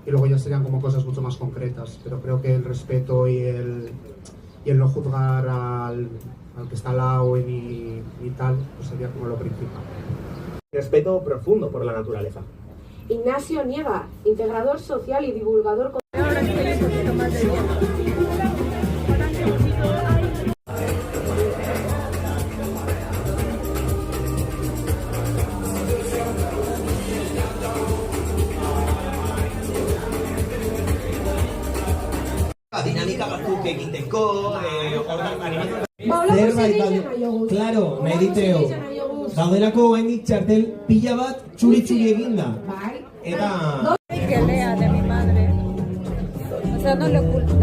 y luego ya serían como cosas mucho más concretas, pero creo que el respeto y el no juzgar al que está al lado y tal, pues sería como lo principal. Respeto profundo por la naturaleza. Ignacio Nieva, integrador social y divulgador. Dinamika batzuk egiteko, Claro, mediteo. Daudelako gainik txartel pila bat txuri-txuri eginda. Eta... Que lea de mi madre. O sea, no le oculta.